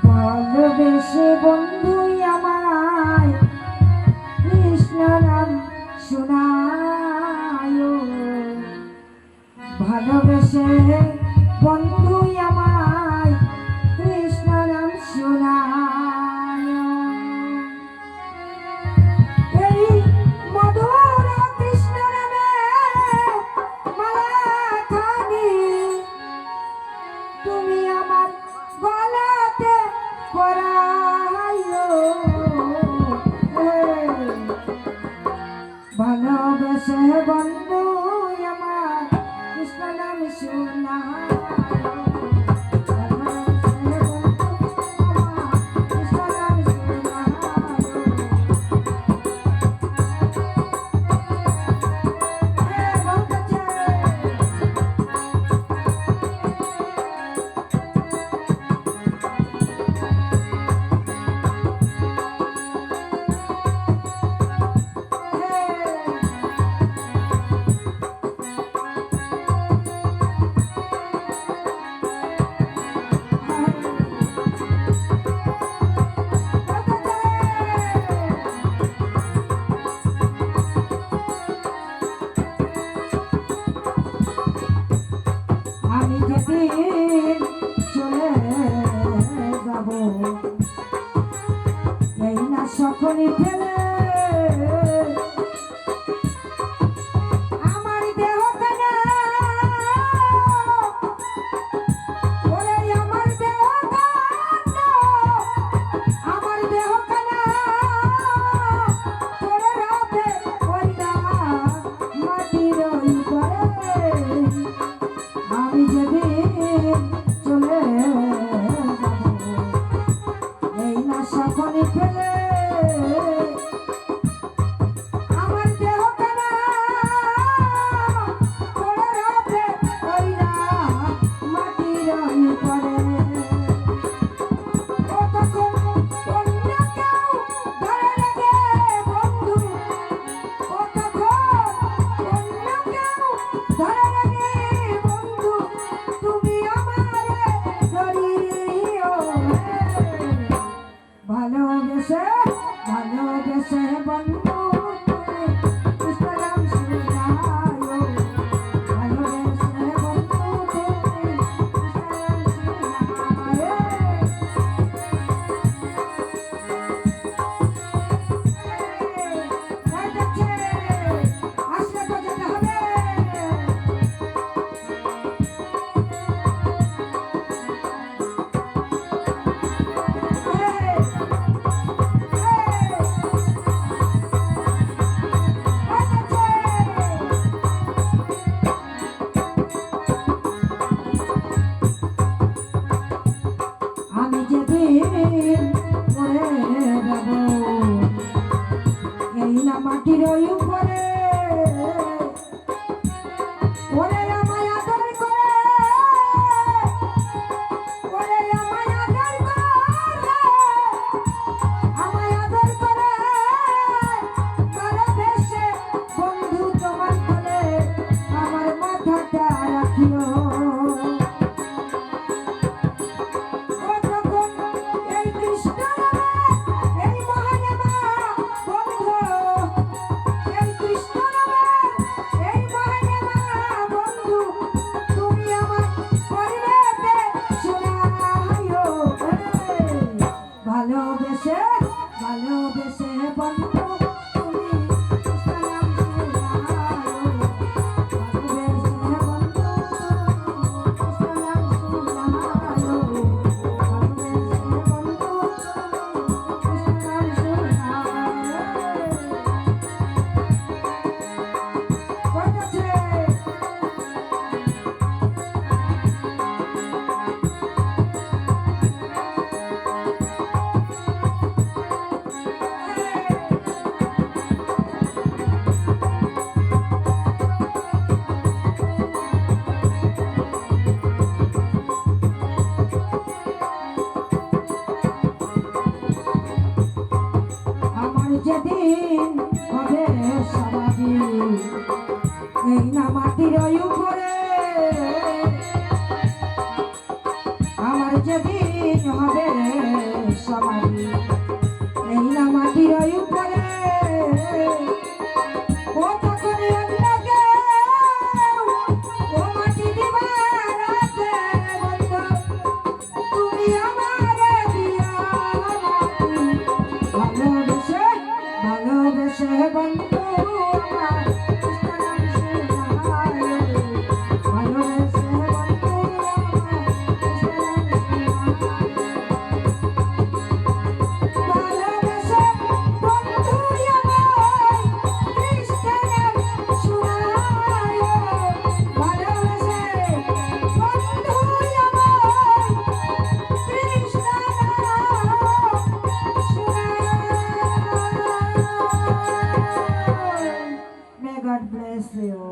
ভালোবেসে বন্ধু আমায় কৃষ্ণ নাম শোনায়, ভালোবেসে বন্ধু আমায় কৃষ্ণ নাম শোনায়। এই মধুর কৃষ্ণ নামে মালা খানি তুমি আমার গলাতে পরাইও, ভালোবেসে বন্ধু আমার কৃষ্ণ নাম শোনায়। আমি যেদিন চলে যাব এই না সকলে ফেলে আমার দেহ কানা, ওরে আমার দেহ কানা, আমার দেহ কানা পড়ে রাতে ওইটা মাটির উপরে। আমি যেদিন চলে যাব এই না সকলে ফেলে আমার দেহ কানা পড়ে রাতে ওইরা মাটির উপরে। ও তখন অন্য কেউ ধরে লাগে বন্ধু, ও তখন অন্য কেউ ধরে লাগে বন্ধু, তুমি আমারে ধরিও। ভালোবেসে ভালোবেসে বন্ধু তুমি কৃষ্ণ নাম শোনায়, ভালোবেসে বন্ধু তুমি কৃষ্ণ নাম শোনায়। আসলে বোঝাতে হবে। আমি যেদিন মরে যাব এই না মাটির উপরে, ওরে আমায় আদর করে, ওরে আমায় আদর করে, আমায় আদর করে ভালোবেসে বন্ধু তোমার কোলে আমার মাথাটা রাখিও। ও তখন এই কৃষ্ণ নামে এই মহানামা বন্ধু, এই কৃষ্ণ নামে এই মহানামা বন্ধু, তুমি আমার পরিবেতে শোনাইও। ভালোবেসে ভালোবেসে বন্ধু তুমি কৃষ্ণ নাম শোনাইও, ভালোবেসে বন্ধু তুমি কৃষ্ণ নাম শোনাইও, ভালোবেসে বন্ধু তুমি কৃষ্ণ নাম শোনাইও। কইতাছে God bless you.